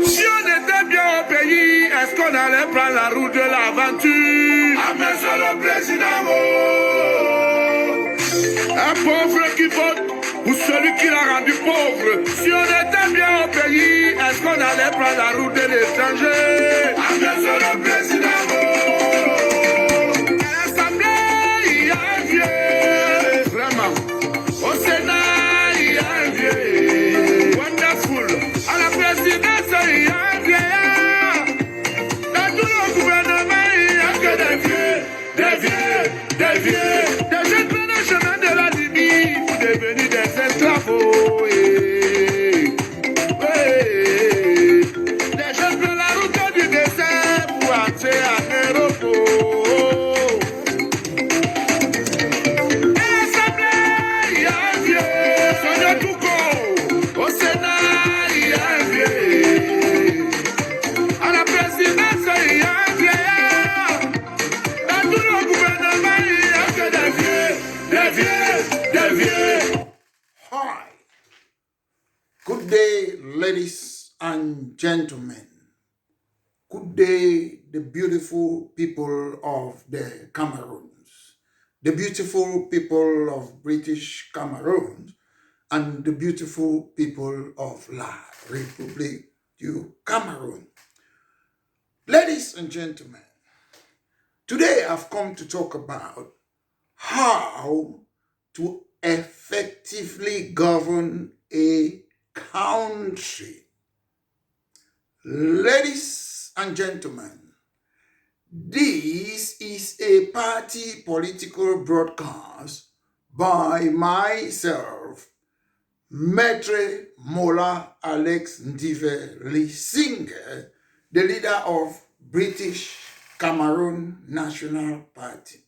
Si on était bien au pays, est-ce qu'on allait prendre la route de l'aventure? Ah, monsieur le président, un pauvre qui vote ou celui qui l'a rendu pauvre. Si on était bien au pays, est-ce qu'on allait prendre la route de l'étranger? Ah, monsieur le président, à l'Assemblée, il y a un vieux. Vraiment. Au Sénat, il y a un vieux. Wonderful. À la présidence, il y a un vieillard. Dans tout le gouvernement, il n'y a que des vieux, des vieux, des vieux. Des jeunes prennent le chemin de la Libye pour devenir des esclavos. Des jeunes prennent la route du désert pour entrer en Europe. Au Sénat, il y a un vieux. À la présidence, il y a un vieillard. Dans tout le gouvernement, il n'y a que des vieux, des vieux, des vieux. Hi. Good day, ladies and gentlemen. Good day, the beautiful people of the Cameroons, the beautiful people of British Cameroon, and the beautiful people of La République du Cameroon. Ladies and gentlemen, today I've come to talk about how to effectively govern a country. Ladies and gentlemen, this is a party political broadcast by myself, Maître Mola Alex Ndive Lisinge, the leader of British Cameroon National Party.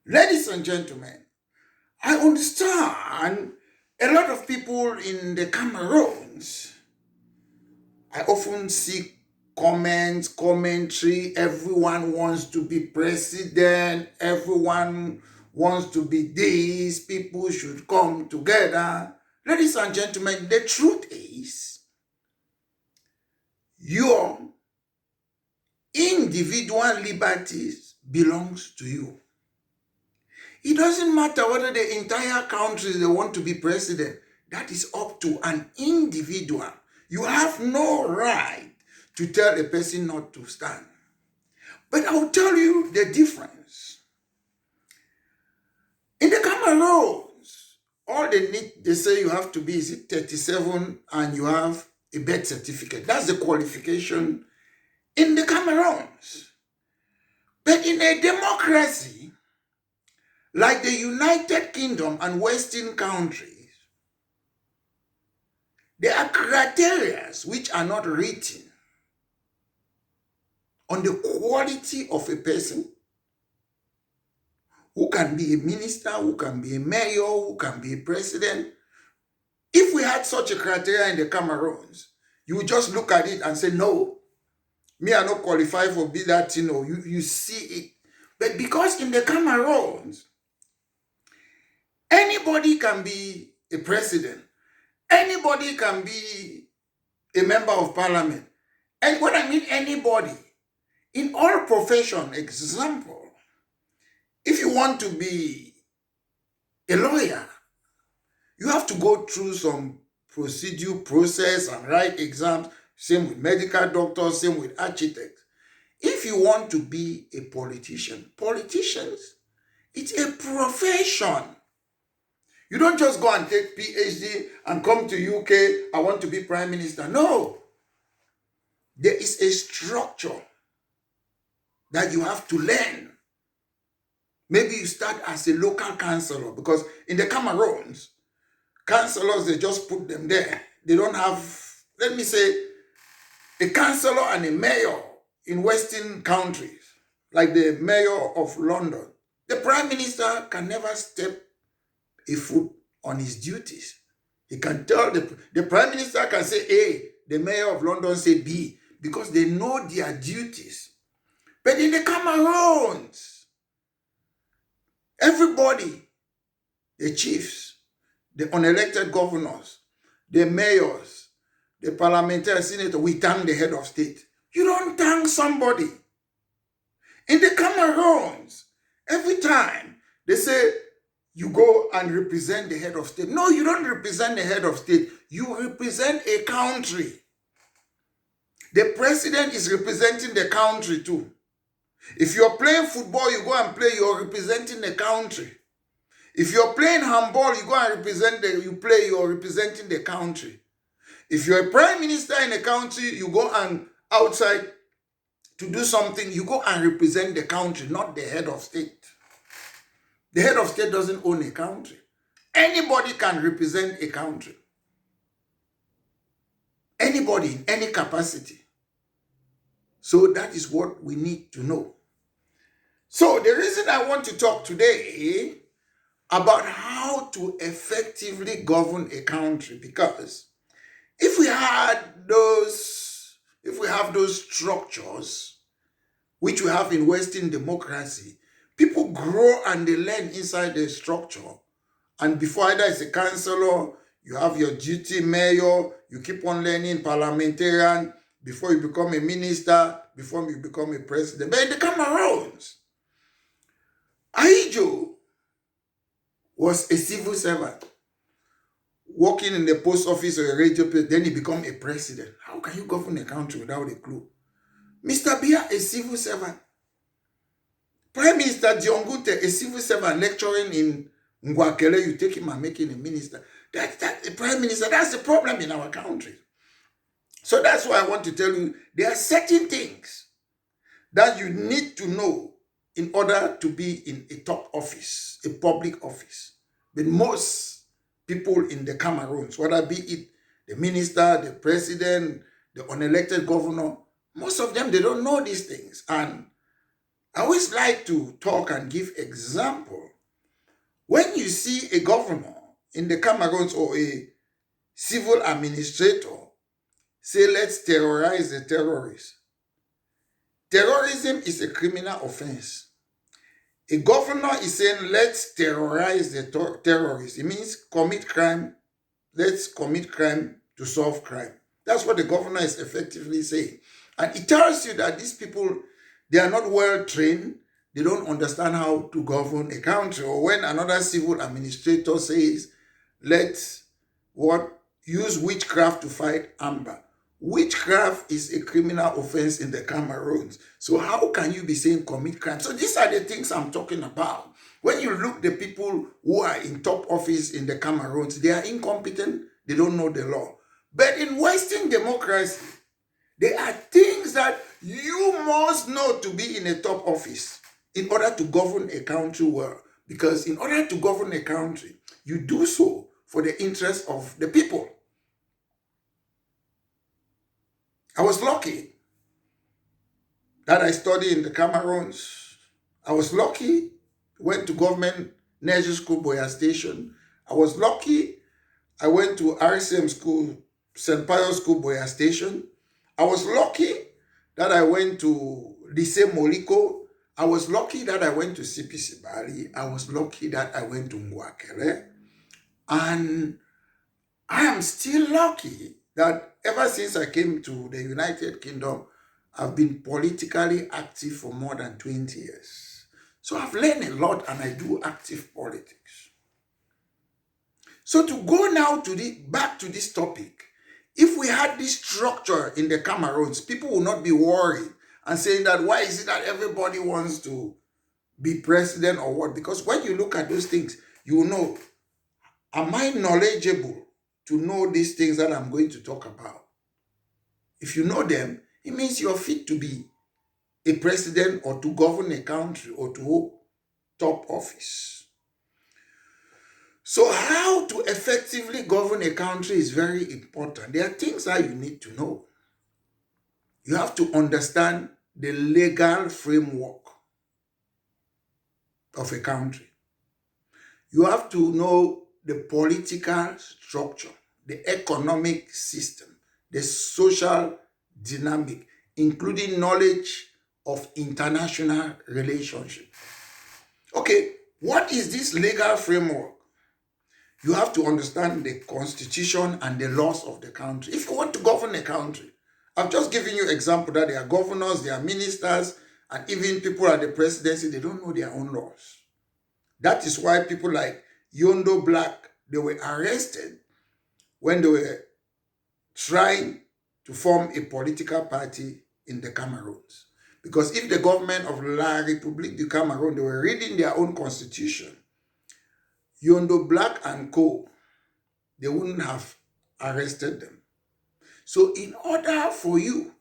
Ladies and gentlemen, I understand a lot of people in the Cameroons. I often see comments, commentary, everyone wants to be president, everyone wants to be this, people should come together. Ladies and gentlemen, the truth is, your individual liberties belongs to you. It doesn't matter whether the entire country they want to be president. That is up to an individual. You have no right to tell a person not to stand. But I'll tell you the difference. In the Cameroons, all they need, they say you have to be, is it 37 and you have a birth certificate. That's the qualification in the Cameroons. But in a democracy, like the United Kingdom and Western countries, there are criteria which are not written on the quality of a person who can be a minister, who can be a mayor, who can be a president. If we had such a criteria in the Cameroons, you would just look at it and say, no, me I not qualify for be that, you see it. But because in the Cameroons, anybody can be a president, anybody can be a member of parliament. And what I mean anybody, in all profession, example, if you want to be a lawyer, you have to go through some process and write exams, same with medical doctors, same with architects. If you want to be a politician, politicians, it's a profession. You don't just go and take PhD and come to UK, I want to be prime minister. No. There is a structure that you have to learn. Maybe you start as a local councillor, because in the Cameroons, councillors, they just put them there. They don't have, let me say, a councillor and a mayor in Western countries, like the mayor of London. The prime minister can never step a foot on his duties. He can tell the prime minister can say A, the mayor of London say B, because they know their duties. But in the Cameroons, everybody, the chiefs, the unelected governors, the mayors, the parliamentary senator, we thank the head of state. You don't thank somebody. In the Cameroons, every time they say you go and represent the head of state. No, you don't represent the head of state. You represent a country. The president is representing the country too. If you're playing football, you go and play, you're representing the country. If you're playing handball, you go and you're representing the country. If you're a prime minister in a country, you go and outside to do something, you go and represent the country, not the head of state. The head of state doesn't own a country. Anybody can represent a country. Anybody in any capacity. So that is what we need to know. So the reason I want to talk today about how to effectively govern a country, because if we have those structures which we have in Western democracy, people grow and they learn inside the structure. And before either it's a councillor, you have your duty mayor, you keep on learning parliamentarian, before you become a minister, before you become a president. But in the Cameroons, Aijo was a civil servant, working in the post office or a radio place, then he become a president. How can you govern a country without a clue? Mr. Biya, a civil servant. Prime Minister Diongunte, a civil servant lecturing in Ngwakele, you take him and make him a minister. That's the prime minister. That's the problem in our country. So that's why I want to tell you, there are certain things that you need to know in order to be in a top office, a public office. But most people in the Cameroons, whether be it the minister, the president, the unelected governor, most of them, they don't know these things. And I always like to talk and give example. When you see a governor in the Cameroons or a civil administrator say, let's terrorize the terrorists. Terrorism is a criminal offense. A governor is saying, let's terrorize the terrorists. It means commit crime. Let's commit crime to solve crime. That's what the governor is effectively saying. And it tells you that these people, they are not well trained. They don't understand how to govern a country. Or when another civil administrator says, let's use witchcraft to fight Amber. Witchcraft is a criminal offense in the Cameroons. So how can you be saying commit crime? So these are the things I'm talking about. When you look the people who are in top office in the Cameroons, they are incompetent. They don't know the law. But in Western democracy, there are things that you must know to be in a top office in order to govern a country well. Because in order to govern a country, you do so for the interest of the people. I was lucky that I studied in the Cameroons. I was lucky, went to government nursery school, Boya Station. I was lucky, I went to RCM school, St. Pius School, Boya Station. I was lucky that I went to Lycée Moliko. I was lucky that I went to CPC Bali. I was lucky that I went to Ngwakele. And I am still lucky that ever since I came to the United Kingdom, I've been politically active for more than 20 years. So I've learned a lot and I do active politics. So to go now back to this topic, if we had this structure in the Cameroons, people will not be worried and saying that why is it that everybody wants to be president or what? Because when you look at those things, you will know, am I knowledgeable to know these things that I'm going to talk about? If you know them, it means you're fit to be a president or to govern a country or to hold top office. So how to effectively govern a country is very important. There are things that you need to know. You have to understand the legal framework of a country. You have to know the political structure, the economic system, the social dynamic, including knowledge of international relationships. Okay, what is this legal framework? You have to understand the constitution and the laws of the country. If you want to govern govern a country. I've just given you example that there are governors, there are ministers, and even people at the presidency, they don't know their own laws. That is why people like Yondo Black, they were arrested when they were trying to form a political party in the Cameroons. Because if the government of La République du Cameroon, they were reading their own constitution, Yondo Black and co, they wouldn't have arrested them. So in order for you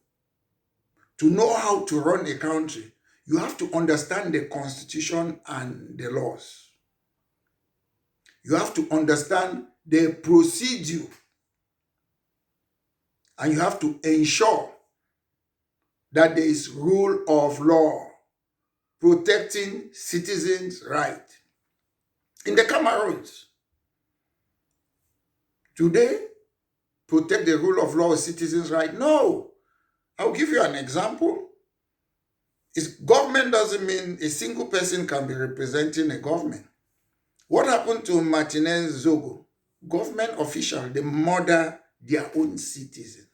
to know how to run a country, you have to understand the constitution and the laws. You have to understand the procedure. And you have to ensure that there is rule of law protecting citizens' rights. In the Cameroons, today, protect the rule of law of citizens' rights? No. I'll give you an example. Government doesn't mean a single person can be representing a government. What happened to Martinez Zogo? Government official, they murder their own citizen.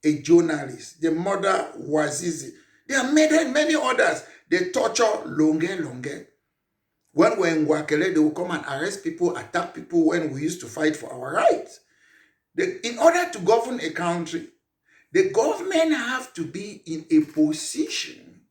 A journalist, they murder Wazizi. There are many others. They torture Longe. When we're in Guakele, they will come and arrest people, attack people when we used to fight for our rights. In order to govern a country, the government have to be in a position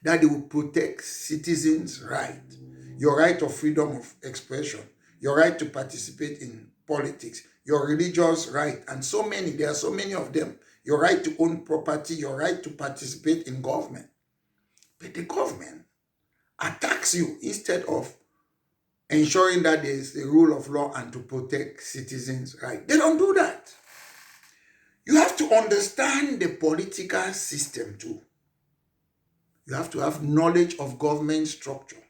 that they will protect citizens' rights. Your right of freedom of expression, your right to participate in politics, your religious right, and there are so many of them. Your right to own property, your right to participate in government. But the government attacks you instead of ensuring that there is the rule of law and to protect citizens' rights. They don't do that. You have to understand the political system too. You have to have knowledge of government structure.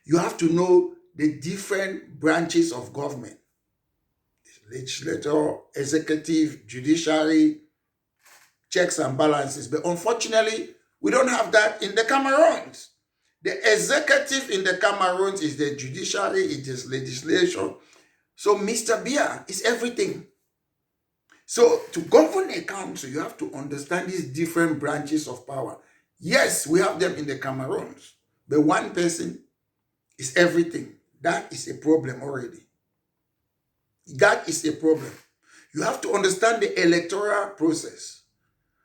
You have to know the different branches of government. Legislature, executive, judiciary, checks and balances. But unfortunately, we don't have that in the Cameroons. The executive in the Cameroons is the judiciary, it is legislation. So Mr. Bia is everything. So to govern a country, you have to understand these different branches of power. Yes, we have them in the Cameroons, but one person is everything. That is a problem already. That is a problem. You have to understand the electoral process,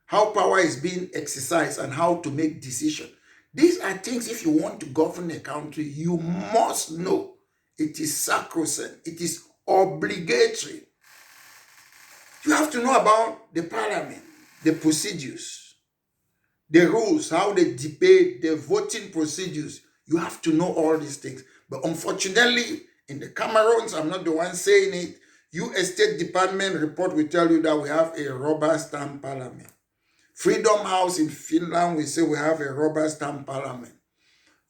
how power is being exercised and how to make decisions. These are things, if you want to govern a country, you must know. It is sacrosanct. It is obligatory. You have to know about the parliament, the procedures, the rules, how they debate, the voting procedures. You have to know all these things. But unfortunately, in the Cameroons, I'm not the one saying it, U.S. State Department report will tell you that we have a rubber stamp parliament. Freedom House in Finland, we say we have a rubber stamp parliament.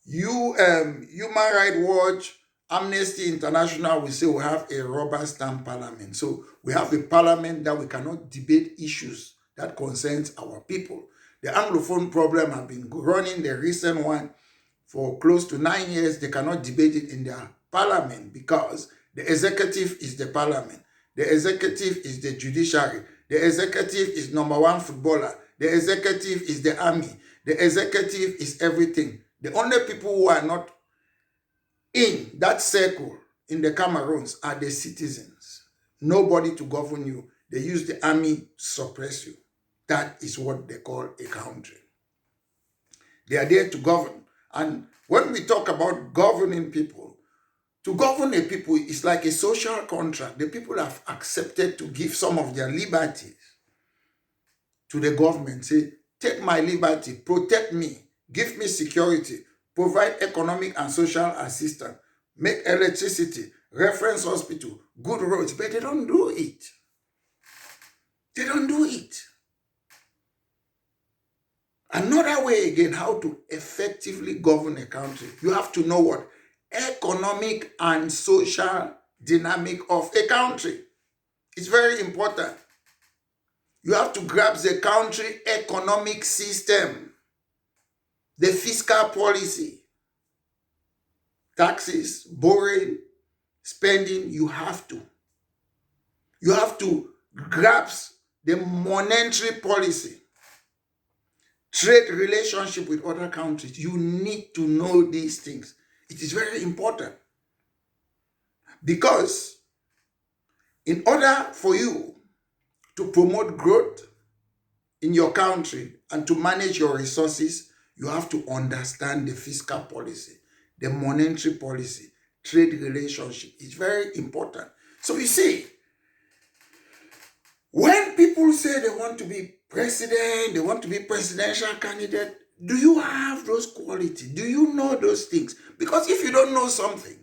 Human Rights Watch, Amnesty International, we say we have a rubber stamp parliament. So we have a parliament that we cannot debate issues that concerns our people. The Anglophone problem have been running, the recent one, for close to 9 years. They cannot debate it in their parliament because the executive is the parliament. The executive is the judiciary. The executive is number one footballer. The executive is the army. The executive is everything. The only people who are not in that circle in the Cameroons are the citizens. Nobody to govern you. They use the army to suppress you. That is what they call a country. They are there to govern. And when we talk about governing people, to govern a people is like a social contract. The people have accepted to give some of their liberties to the government. Say, take my liberty, protect me, give me security, provide economic and social assistance, make electricity, reference hospital, good roads. But they don't do it. They don't do it. Another way again, how to effectively govern a country, you have to know what? Economic and social dynamic of a country. It's very important. You have to grasp the country economic system, the fiscal policy, taxes, borrowing, spending. You have to grasp the monetary policy, trade relationship with other countries. You need to know these things. It is very important. Because in order for you to promote growth in your country and to manage your resources, you have to understand the fiscal policy, the monetary policy, trade relationship. It's very important. So you see, when people say they want to be president, they want to be presidential candidate, do you have those qualities? Do you know those things? Because if you don't know something,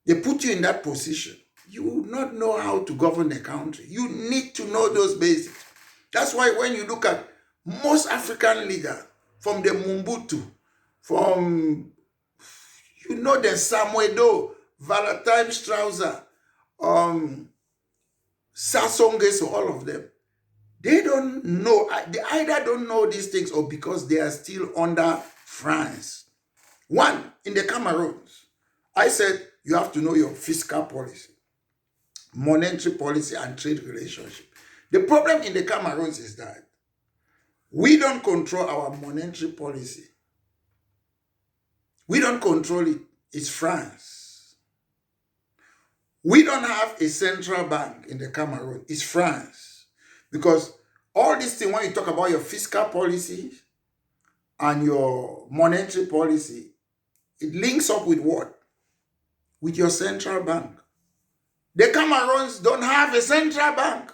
they put you in that position, you will not know how to govern a country. You need to know those basics. That's why when you look at most African leaders, from the Mobutu, from, the Samuel Doe, Valentine Strauser, Sassou Nguesso, all of them, they don't know, they either don't know these things or because they are still under France. One, in the Cameroons, I said you have to know your fiscal policy, monetary policy, and trade relationship. The problem in the Cameroons is that we don't control our monetary policy. We don't control it. It's France. We don't have a central bank in the Cameroon. It's France. Because all these things, when you talk about your fiscal policy and your monetary policy, it links up with what? With your central bank. The Cameroons don't have a central bank.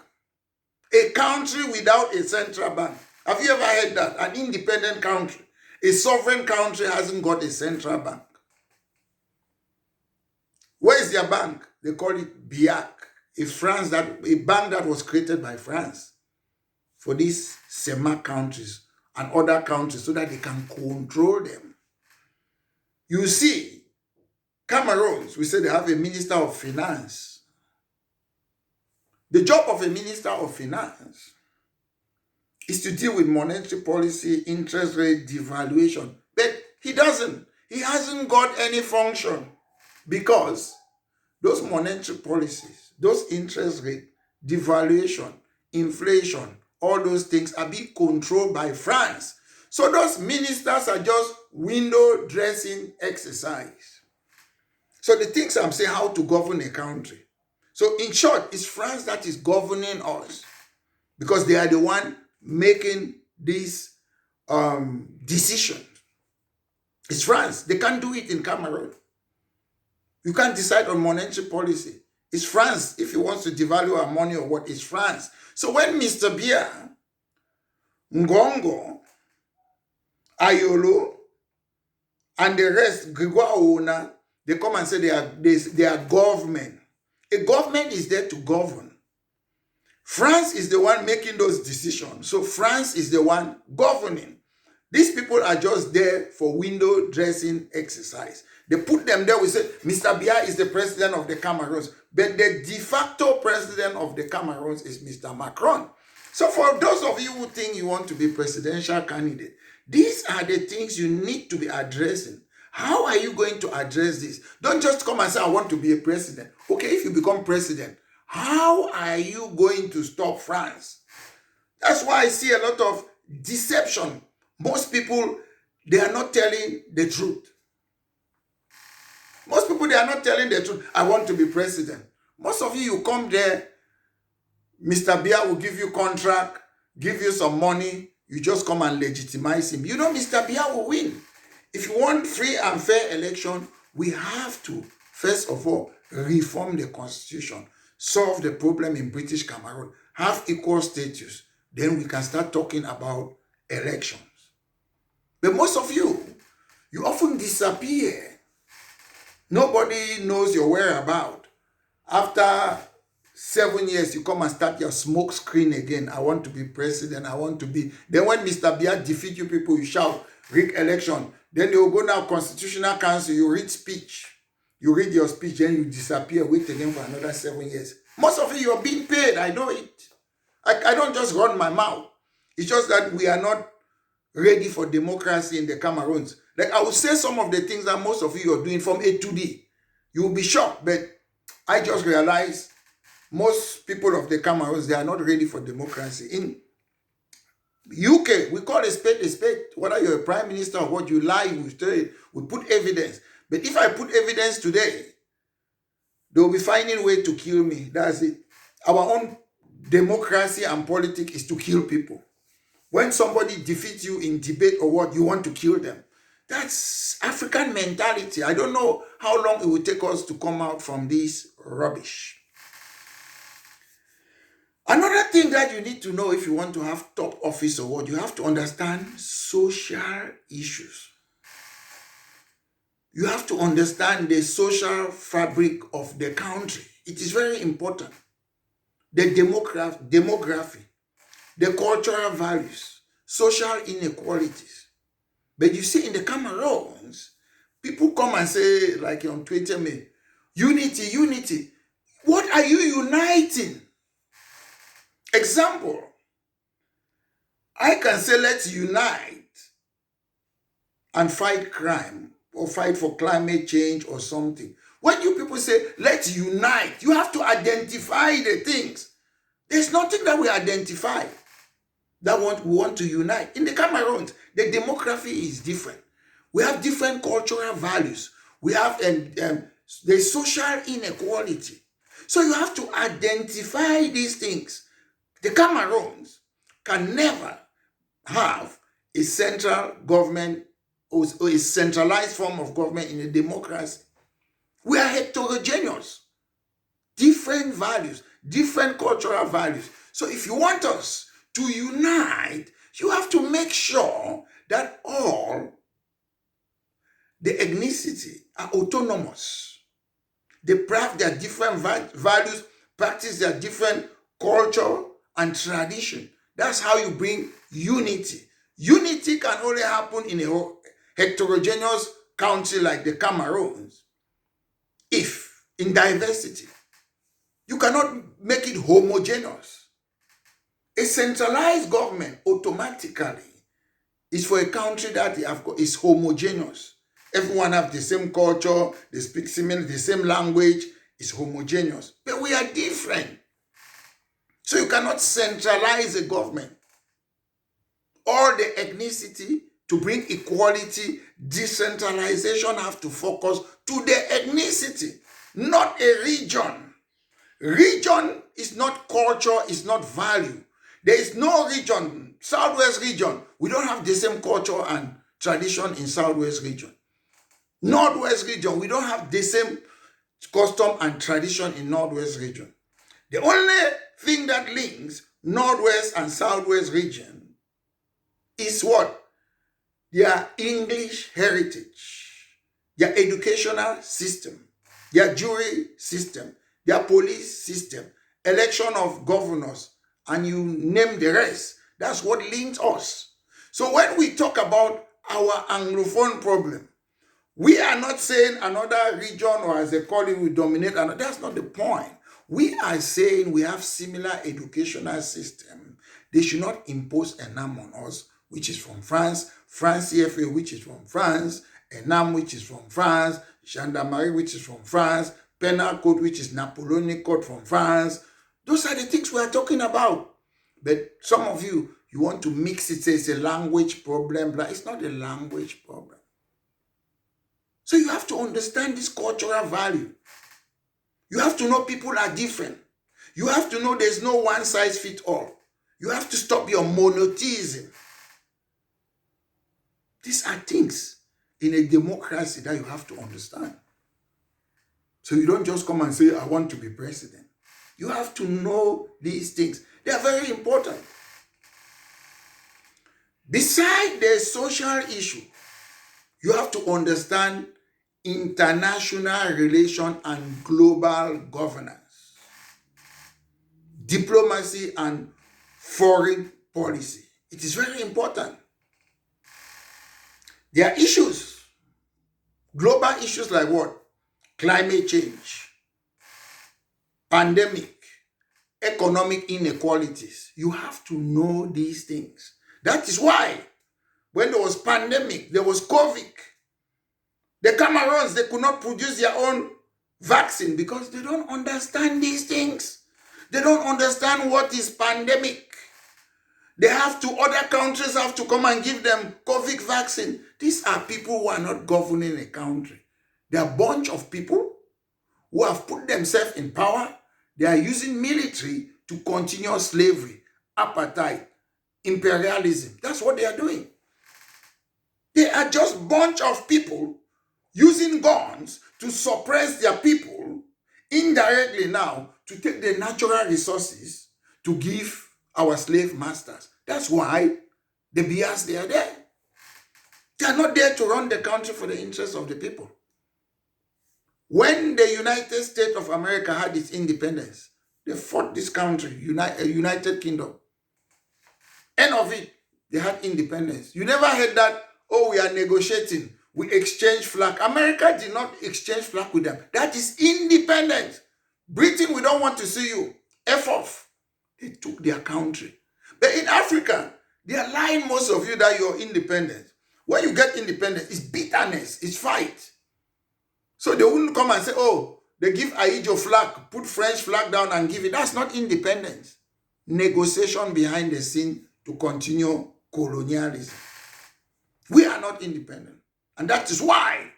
A country without a central bank. Have you ever heard that? An independent country, a sovereign country hasn't got a central bank. Where is their bank? They call it BIAC, a bank that was created by France for these CEMAC countries and other countries so that they can control them. You see, Cameroons, we say they have a minister of finance. The job of a minister of finance is to deal with monetary policy, interest rate, devaluation. But he doesn't. He hasn't got any function because those monetary policies, those interest rate, devaluation, inflation, all those things are being controlled by France. So those ministers are just window dressing exercise. So the things I'm saying, how to govern a country. So in short, it's France that is governing us because they are the one making these decisions. It's France. They can't do it in Cameroon. You can't decide on monetary policy. It's France. If he wants to devalue our money or what, it's France. So when Mr. Biya, Ngongo, Ayolo, and the rest, Grégoire Ouna, they come and say they are government. A government is there to govern. France is the one making those decisions. So France is the one governing. These people are just there for window dressing exercise. They put them there. We say, Mr. Biya is the president of the Cameroons. But the de facto president of the Cameroons is Mr. Macron. So for those of you who think you want to be presidential candidate, these are the things you need to be addressing. How are you going to address this? Don't just come and say, I want to be a president. Okay, if you become president, how are you going to stop France? That's why I see a lot of deception. Most people, they are not telling the truth. Most people, they are not telling the truth. I want to be president. Most of you come there, Mr. Biya will give you contract, give you some money, you just come and legitimize him. You know Mr. Biya will win. If you want free and fair election, we have to, first of all, reform the constitution, solve the problem in British Cameroon, have equal status. Then we can start talking about elections. But most of you often disappear. Nobody knows your whereabouts. After 7 years, you come and start your smoke screen again. I want to be president. I want to be. Then when Mr. Biya defeat you people, you shout, rig election. Then they will go now, Constitutional Council, you read speech. You read your speech, then you disappear, wait again for another 7 years. Most of you are being paid, I know it. I don't just run my mouth. It's just that we are not ready for democracy in the Cameroons. Like I will say some of the things that most of you are doing from A to D. You will be shocked, but I just realized most people of the Cameroons, they are not ready for democracy. In UK, we call a spade a spade. Whether you're a prime minister or what, you lie, we put evidence. But if I put evidence today, they'll be finding a way to kill me. That's it. Our own democracy and politics is to kill people. When somebody defeats you in debate or what, you want to kill them. That's African mentality. I don't know how long it will take us to come out from this rubbish. Another thing that you need to know if you want to have top office or what, you have to understand social issues. You have to understand the social fabric of the country. It is very important. The demography, the cultural values, social inequalities. But you see, in the Cameroons, people come and say, like on Twitter, unity, unity. What are you uniting? Example, I can say let's unite and fight crime or fight for climate change or something. When you people say let's unite, you have to identify the things. There's nothing that we identify that we want to unite. In the Cameroons, the demography is different. We have different cultural values. We have the social inequality. So you have to identify these things. The Cameroons can never have a central government or a centralized form of government in a democracy. We are heterogeneous, different values, different cultural values. So if you want us to unite, you have to make sure that all the ethnicity are autonomous. They have their different values, practice their different culture and tradition. That's how you bring unity. Unity can only happen in a heterogeneous country like the Cameroons if in diversity. You cannot make it homogeneous. A centralized government automatically is for a country that is homogeneous. Everyone has the same culture, they speak similar, the same language, is homogeneous. But we are different. So you cannot centralize a government. All the ethnicity to bring equality, decentralization have to focus to the ethnicity, not a region. Region is not culture, is not value. There is no region, Southwest region. We don't have the same culture and tradition in Southwest region. Northwest region, we don't have the same custom and tradition in Northwest region. The only thing that links Northwest and Southwest region is what? Their English heritage, their educational system, their jury system, their police system, election of governors, and you name the rest. That's what links us. So when we talk about our Anglophone problem, we are not saying another region, or as they call it, will dominate. That's not the point. We are saying we have similar educational system. They should not impose ENAM on us, which is from France, France CFA, which is from France, ENAM, which is from France, Gendarmerie, which is from France, Penal Code, which is Napoleonic Code from France. Those are the things we are talking about. But some of you want to mix it, say it's a language problem. But it's not a language problem. So you have to understand this cultural value. You have to know people are different. You have to know there's no one size fits all. You have to stop your monotheism. These are things in a democracy that you have to understand. So you don't just come and say, I want to be president. You have to know these things. They are very important. Beside the social issue, you have to understand international relations and global governance, diplomacy and foreign policy. It is very important. There are issues, global issues like what? Climate change, pandemic, economic inequalities. You have to know these things. That is why when there was pandemic, there was COVID, the Cameroons, they could not produce their own vaccine because they don't understand these things. They don't understand what is pandemic. Other countries have to come and give them COVID vaccine. These are people who are not governing a country. They are a bunch of people who have put themselves in power. They are using military to continue slavery, apartheid, imperialism. That's what they are doing. They are just a bunch of people using guns to suppress their people indirectly now to take the natural resources to give our slave masters. That's why the bias, they are there. They are not there to run the country for the interests of the people. When the United States of America had its independence, they fought this country, United Kingdom. End of it, they had independence. You never heard that, oh, we are negotiating, we exchange flag. America did not exchange flag with them. That is independence. Britain, we don't want to see you. F off. They took their country. But in Africa, they are lying, most of you, that you're independent. When you get independence, it's bitterness, it's fight. So they wouldn't come and say, oh, they give Aijo flag, put French flag down and give it. That's not independence. Negotiation behind the scene to continue colonialism. We are not independent. And that is why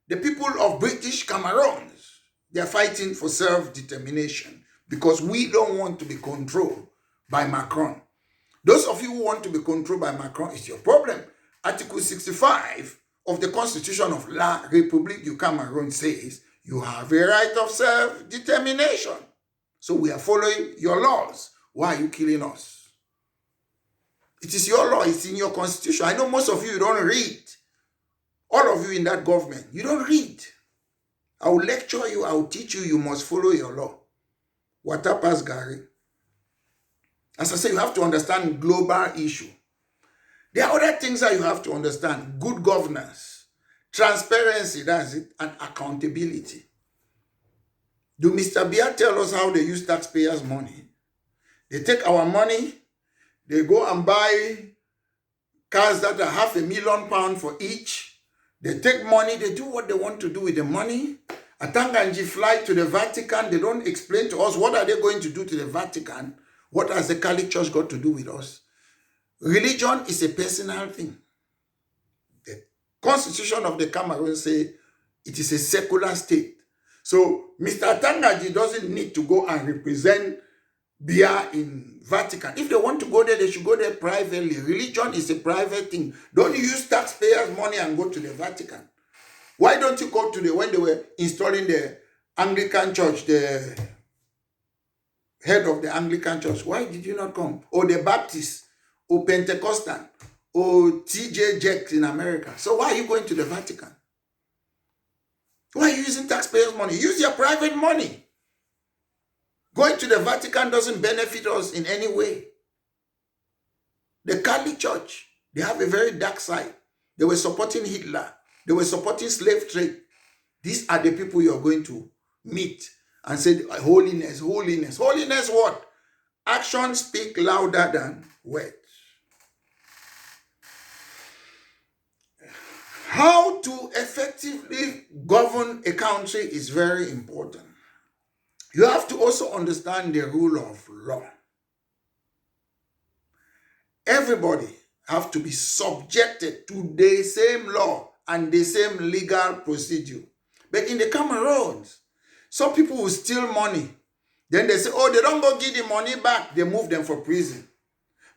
the people of British Cameroons, they are fighting for self-determination, because we don't want to be controlled by Macron. Those of you who want to be controlled by Macron, it's your problem. Article 65 of the Constitution of La République du Cameroun says you have a right of self-determination. So we are following your laws. Why are you killing us? It is your law. It's in your constitution. I know most of you don't read. All of you in that government, you don't read. I will lecture you. I will teach you. You must follow your law. Watapas Gary. As I say, you have to understand global issue. There are other things that you have to understand. Good governance, transparency, that's it, and accountability. Do Mr. Bia tell us how they use taxpayers' money? They take our money, they go and buy cars that are £500,000 for each. They take money, they do what they want to do with the money. Atanganji fly to the Vatican. They don't explain to us what are they going to do to the Vatican. What has the Catholic Church got to do with us? Religion is a personal thing. The Constitution of the Cameroon says it is a secular state. So Mr. Atanganji doesn't need to go and represent Bia in Vatican. If they want to go there, they should go there privately. Religion is a private thing. Don't use taxpayers' money and go to the Vatican. Why don't you go to when they were installing the Anglican Church, the head of the Anglican Church? Why did you not come? Or the Baptist, or Pentecostal, or TJ Jakes in America. So why are you going to the Vatican? Why are you using taxpayers' money? Use your private money. Going to the Vatican doesn't benefit us in any way. The Catholic Church, they have a very dark side. They were supporting Hitler. They were supporting slave trade. These are the people you are going to meet and say, holiness, holiness. Holiness what? Actions speak louder than words. How to effectively govern a country is very important. You have to also understand the rule of law. Everybody have to be subjected to the same law and the same legal procedure. But in the Cameroons, some people will steal money. Then they say, oh, they don't go give the money back. They move them for prison.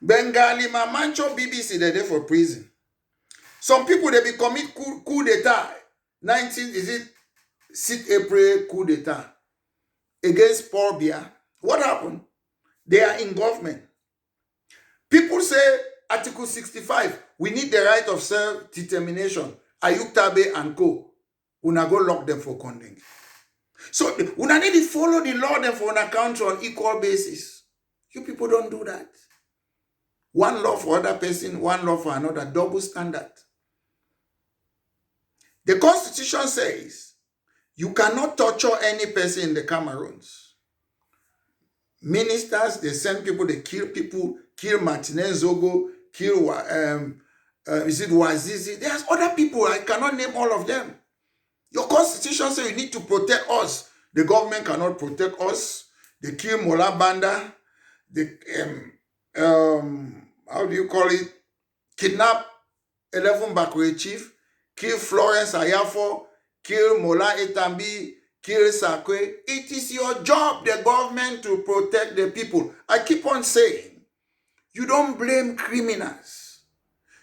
Bengali, Mamancho, BBC, they're there for prison. Some people, they be commit coup d'etat. 6 April coup d'etat against Paul Biya. What happened? They are in government. People say, Article 65, we need the right of self-determination. Ayuk Tabe and co. Una go lock them for condemn. So, una need to follow the law then for an country on equal basis. You people don't do that. One law for other person, one law for another, double standard. The Constitution says you cannot torture any person in the Cameroons. Ministers, they send people, they kill people, kill Martinez Zogo, kill Wazizi. There's other people, I cannot name all of them. Your Constitution says you need to protect us. The government cannot protect us. They kill Mola Banda. They, how do you call it? Kidnap 11 Bakwe chief, kill Florence Ayafo, kill Mola Etambi, kill Sakwe. It is your job, the government, to protect the people. I keep on saying, you don't blame criminals.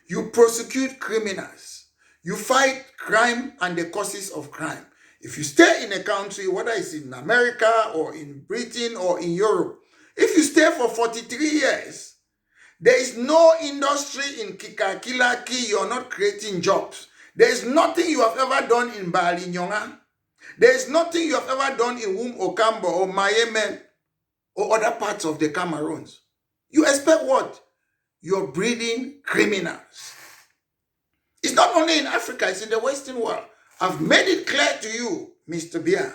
You prosecute criminals. You fight crime and the causes of crime. If you stay in a country, whether it's in America or in Britain or in Europe, if you stay for 43 years, there is no industry in Kikakilaki, you're not creating jobs. There is nothing you have ever done in Balinyonga. There is nothing you have ever done in Wum Okambo or Mayeme or other parts of the Cameroons. You expect what? You're breeding criminals. It's not only in Africa, it's in the Western world. I've made it clear to you, Mr. Bia.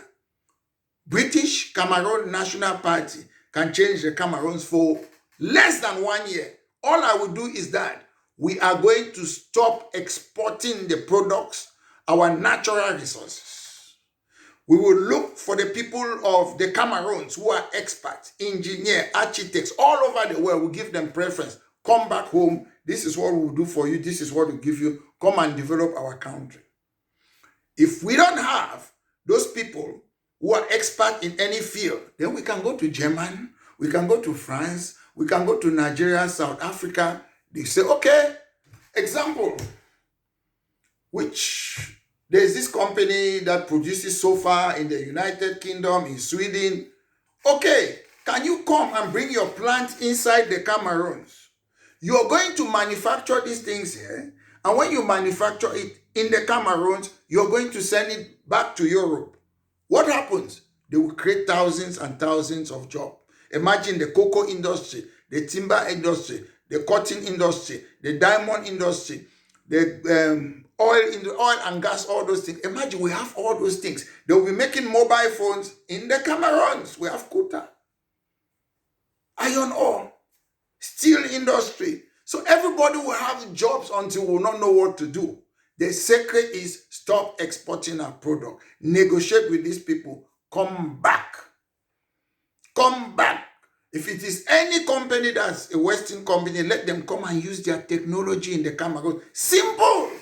British Cameroon National Party can change the Cameroons for less than 1 year. All I will do is that we are going to stop exporting the products, our natural resources. We will look for the people of the Cameroons who are experts, engineers, architects, all over the world. We give them preference. Come back home. This is what we will do for you. This is what we give you. Come and develop our country. If we don't have those people who are expert in any field, then we can go to Germany, we can go to France, we can go to Nigeria, South Africa. They say, okay, example, which there's this company that produces sofa in the United Kingdom, in Sweden. Okay, can you come and bring your plant inside the Cameroons? You're going to manufacture these things here, and when you manufacture it in the Cameroons, you're going to send it back to Europe. What happens? They will create thousands and thousands of jobs. Imagine the cocoa industry, the timber industry, the cotton industry, the diamond industry, the oil and gas, all those things. Imagine we have all those things. They will be making mobile phones in the Cameroons. We have Kuta, iron ore, steel industry. So everybody will have jobs until we will not know what to do. The secret is stop exporting our product. Negotiate with these people. Come back. Come back. If it is any company that's a Western company, let them come and use their technology in the Cameroon. Simple.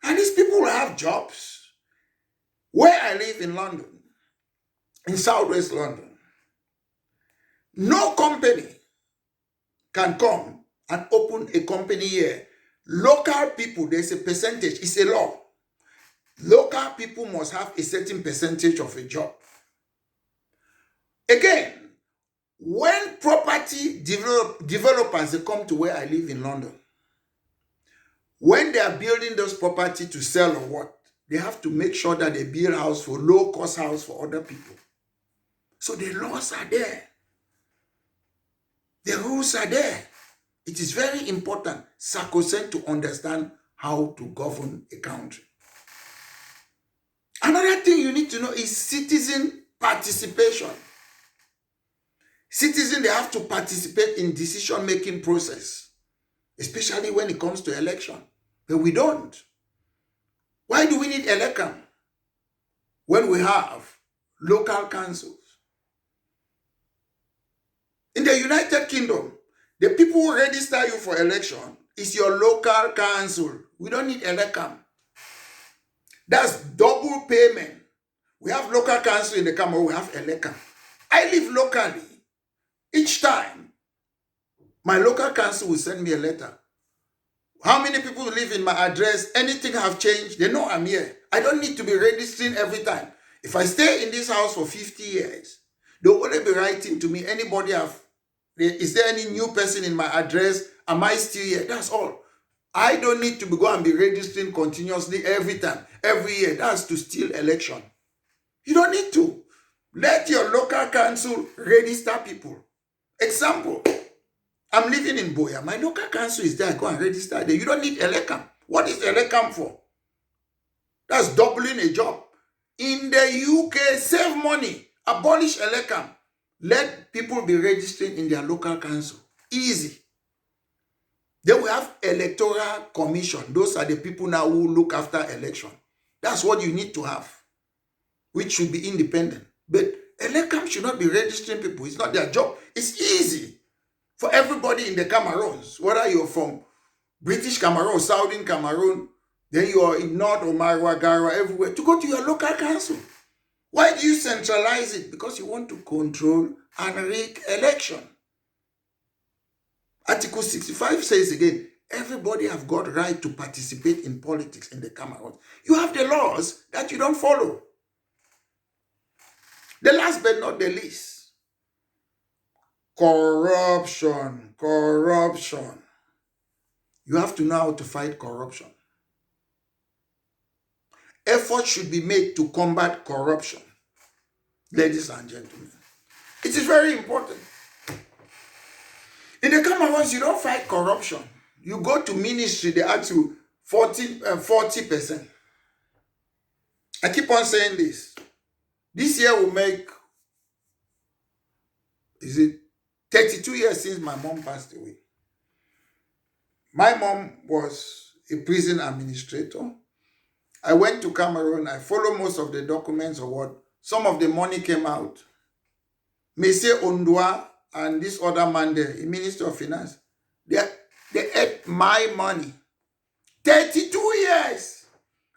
And these people will have jobs. Where I live in London, in Southwest London, no company can come and open a company here. Local people, there's a percentage, it's a law. Local people must have a certain percentage of a job. Again, when property developers they come to where I live in London, when they are building those property to sell or what, they have to make sure that they build house for low-cost house for other people. So the laws are there. The rules are there. It is very important, sacrosanct, to understand how to govern a country. Another thing you need to know is citizen participation. Citizens, they have to participate in decision-making process, especially when it comes to election. But we don't. Why do we need election when we have local councils? In the United Kingdom, the people who register you for election is your local council. We don't need election. That's double payment. We have local council in the Cameroon, we have election. I live locally. Each time, my local council will send me a letter. How many people live in my address? Anything have changed? They know I'm here. I don't need to be registering every time. If I stay in this house for 50 years, they'll only be writing to me, anybody have, is there any new person in my address? Am I still here? That's all. I don't need to go and be registering continuously every time, every year. That's to steal election. You don't need to. Let your local council register people. Example, I'm living in Boya. My local council is there. I go and register there. You don't need election. What is election for? That's doubling a job. In the UK, save money. Abolish election. Let people be registering in their local council. Easy. Then we have electoral commission. Those are the people now who look after election. That's what you need to have, which should be independent. But Elecam should not be registering people. It's not their job. It's easy for everybody in the Cameroons, whether you're from British Cameroon, Southern Cameroon, then you are in North Omarwa, Garwa, everywhere, to go to your local council. Why do you centralize it? Because you want to control and rig election. Article 65 says again, everybody have got right to participate in politics in the Cameroon. You have the laws that you don't follow. The last but not the least, corruption. You have to know how to fight corruption. Effort should be made to combat corruption. Ladies and gentlemen, it is very important. In the Cameroons, you don't fight corruption. You go to ministry, they ask you 40%. I keep on saying this. This year will make, 32 years since my mom passed away. My mom was a prison administrator. I went to Cameroon. I followed most of the documents of what. Some of the money came out. Monsieur Ondwa and this other man there, the Minister of Finance, they ate my money. 32 years.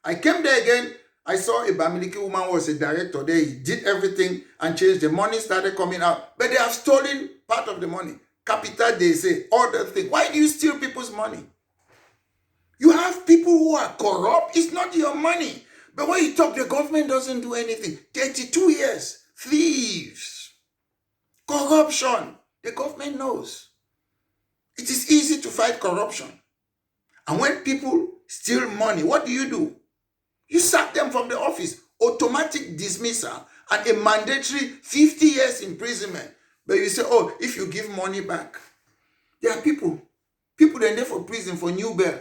I came there again. I saw a Bamileke woman was a director there. He did everything and changed. The money started coming out. But they have stolen part of the money. Capital, they say, all the things. Why do you steal people's money? You have people who are corrupt. It's not your money. But when you talk, the government doesn't do anything. 32 years. Thieves. Corruption. The government knows. It is easy to fight corruption. And when people steal money, what do? You sack them from the office. Automatic dismissal and a mandatory 50 years imprisonment. But you say, oh, if you give money back. There are people they're there for prison for new bail.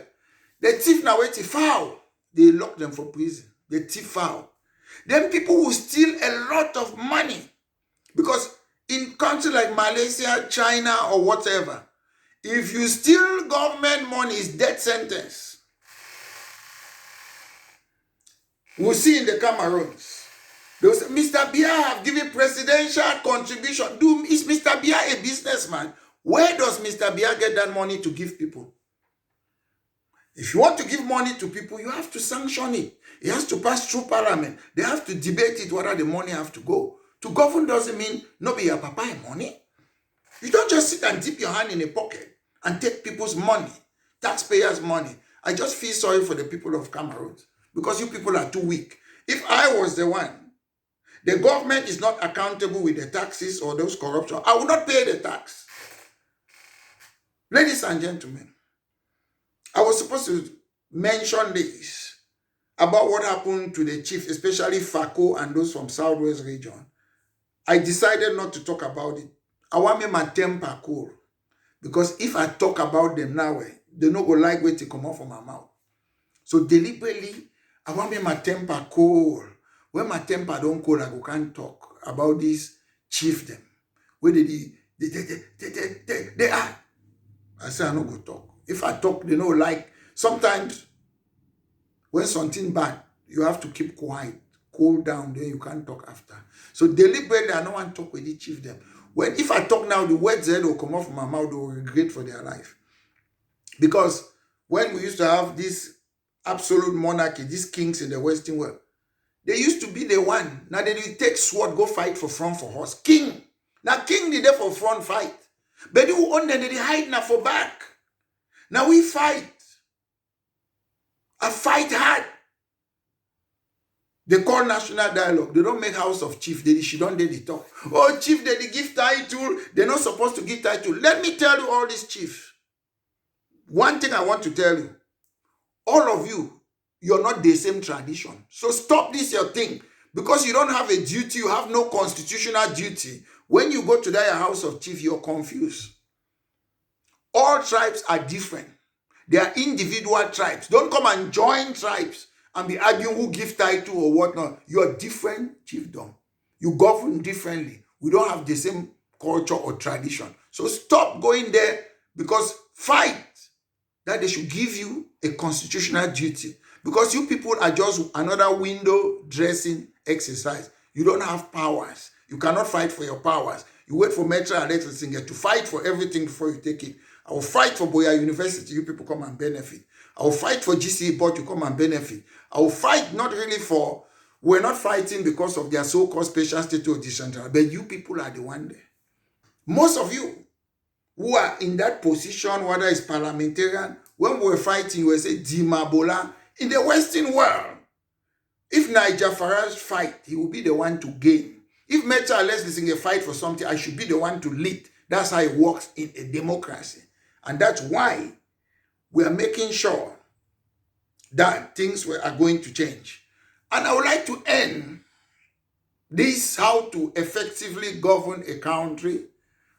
The thief now wait to foul. They lock them for prison. The thief foul. Then people will steal a lot of money. Because in countries like Malaysia, China, or whatever, if you steal government money, it's death sentence. We'll see in the Cameroons. Those Mr. Biya have given presidential contribution. Is Mr. Biya a businessman? Where does Mr. Biya get that money to give people? If you want to give money to people, you have to sanction it. It has to pass through parliament. They have to debate it whether the money have to go. To govern doesn't mean no be your papa money. You don't just sit and dip your hand in a pocket and take people's money, taxpayers' money. I just feel sorry for the people of Cameroon because you people are too weak. If I was the one, the government is not accountable with the taxes or those corruption, I would not pay the tax. Ladies and gentlemen, I was supposed to mention this about what happened to the chief, especially Fako and those from Southwest region. I decided not to talk about it. I want me my temper cool. Because if I talk about them now, they no go like where to come out from my mouth. So deliberately, I want me my temper cool. When my temper don't cool, I go can't talk about this chiefdom. Where they are. I say I no go talk. If I talk, they know like sometimes when something bad, you have to keep quiet, cool down, then you can't talk after. So deliberately, I don't want to talk with the chiefdom. If I talk now, the words that will come off from my mouth, they will regret for their life. Because when we used to have this absolute monarchy, these kings in the Western world, they used to be the one. Now they will take sword, go fight for front for horse. King. Now king did there for front fight. But they will own them, they hide now for back. Now we fight. I fight hard. They call national dialogue. They don't make house of chief. She don't did the talk. Oh, chief, they give title. They're not supposed to give title. Let me tell you all this, chief. One thing I want to tell you. All of you, you're not the same tradition. So stop this your thing. Because you don't have a duty, you have no constitutional duty. When you go to that house of chief, you're confused. All tribes are different. They are individual tribes. Don't come and join tribes and be arguing who give title or whatnot. You are different chiefdom. You govern differently. We don't have the same culture or tradition. So stop going there because fight that they should give you a constitutional duty. Because you people are just another window dressing exercise. You don't have powers. You cannot fight for your powers. You wait for Metro Alex Singer to fight for everything before you take it. I will fight for Boya University, you people come and benefit. I will fight for GCE Board, you come and benefit. I will fight not really for, we're not fighting because of their so-called special state or decentralized, but you people are the one there. Most of you who are in that position, whether it's parliamentarian, when we were fighting, we say Dimabola. In the Western world, if Niger Farage fight, he will be the one to gain. If Metro Alex Singer fight for something, I should be the one to lead. That's how it works in a democracy. And that's why we are making sure that things are going to change. And I would like to end this, how to effectively govern a country.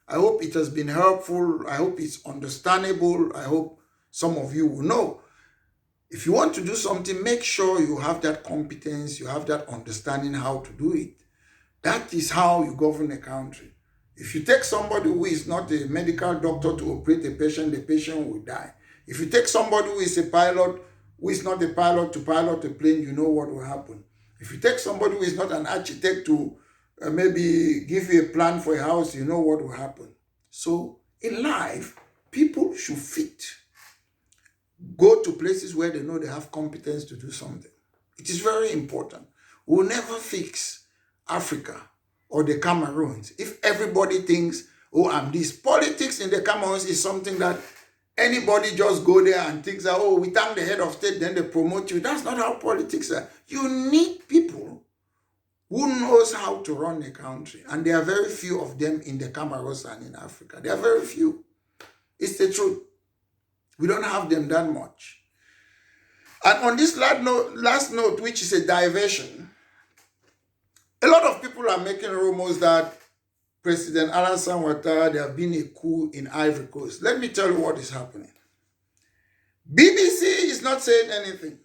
I hope it has been helpful. I hope it's understandable. I hope some of you will know. If you want to do something, make sure you have that competence, you have that understanding how to do it. That is how you govern a country. If you take somebody who is not a medical doctor to operate the patient will die. If you take somebody who is a pilot, who is not a pilot to pilot a plane, you know what will happen. If you take somebody who is not an architect to maybe give you a plan for a house, you know what will happen. So in life, people should fit. Go to places where they know they have competence to do something. It is very important. We'll never fix Africa or the Cameroons if everybody thinks, oh, I'm this. Politics in the Cameroons is something that anybody just go there and thinks that, oh, we thank the head of state, then they promote you. That's not how politics are. You need people who knows how to run a country. And there are very few of them in the Cameroons and in Africa. There are very few. It's the truth. We don't have them that much. And on this last note, which is a diversion, a lot of people are making rumors that President Alassane Ouattara, there have been a coup in Ivory Coast. Let me tell you what is happening. BBC is not saying anything.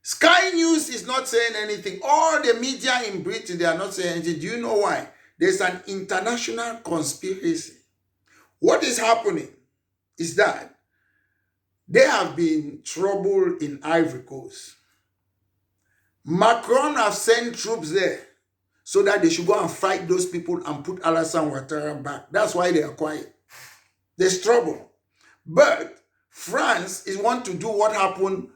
Sky News is not saying anything. All the media in Britain, they are not saying anything. Do you know why? There's an international conspiracy. What is happening is that there have been trouble in Ivory Coast. Macron have sent troops there so that they should go and fight those people and put Alassane Ouattara back. That's why they are quiet. There's trouble. But France is want to do what happened,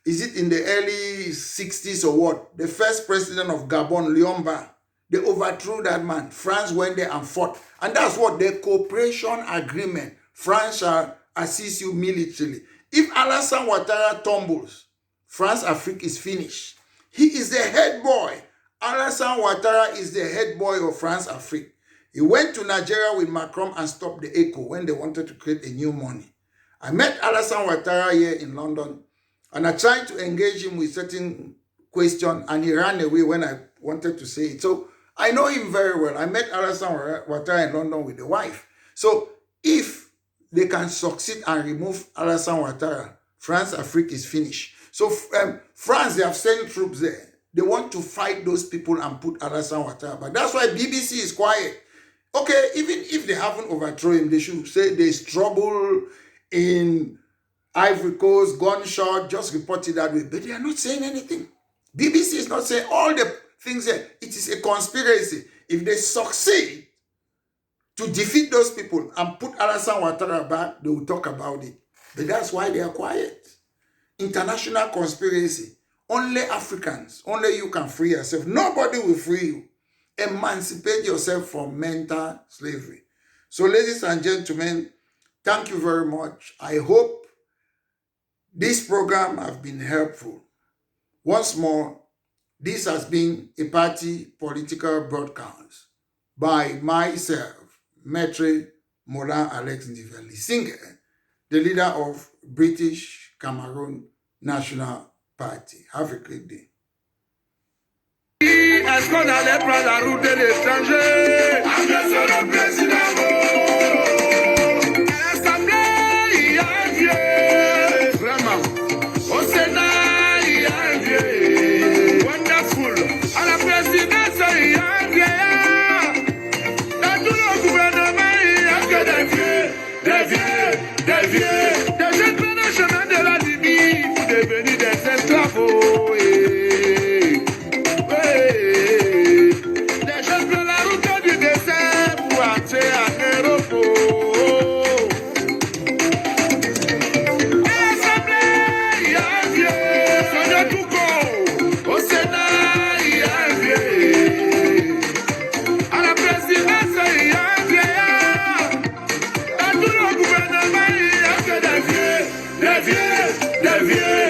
is it in the early 60s or what? The first president of Gabon, Liomba, they overthrew that man. France went there and fought. And that's what the cooperation agreement. France shall assist you militarily. If Alassane Ouattara tumbles, France Afrique is finished. He is the head boy. Alassane Ouattara is the head boy of France Afrique. He went to Nigeria with Macron and stopped the echo when they wanted to create a new money. I met Alassane Ouattara here in London, and I tried to engage him with certain questions, and he ran away when I wanted to say it. So I know him very well. I met Alassane Ouattara in London with the wife. So if they can succeed and remove Alassane Ouattara, France Afrique is finished. So France, they have sent troops there. They want to fight those people and put Alassane Ouattara back. That's why BBC is quiet. Okay, even if they haven't overthrown him, they should say there's trouble in Ivory Coast, gunshot, just report it that way. But they are not saying anything. BBC is not saying all the things there. It is a conspiracy. If they succeed to defeat those people and put Alassane Ouattara back, they will talk about it. But that's why they are quiet. International conspiracy. Only Africans, only you can free yourself. Nobody will free you. Emancipate yourself from mental slavery. So, ladies and gentlemen, thank you very much. I hope this program has been helpful. Once more, this has been a party political broadcast by myself, Maitre Molan Alex Ndiveli Singer, the leader of British Cameroon National Party. Have a great day. Est-ce qu'on allait prendre la route de l'étranger? Agresseur le président. À l'Assemblée, il y a un vieux. Vraiment. Au Sénat, il y a un vieux. Wonderful. À la présidence, il y a un vieux. Dans tout le gouvernement, il n'y a que des vieux. Des vieux. Des vieux. Des jeunes prennent le chemin de la Libye pour devenir des esclaves. Devier,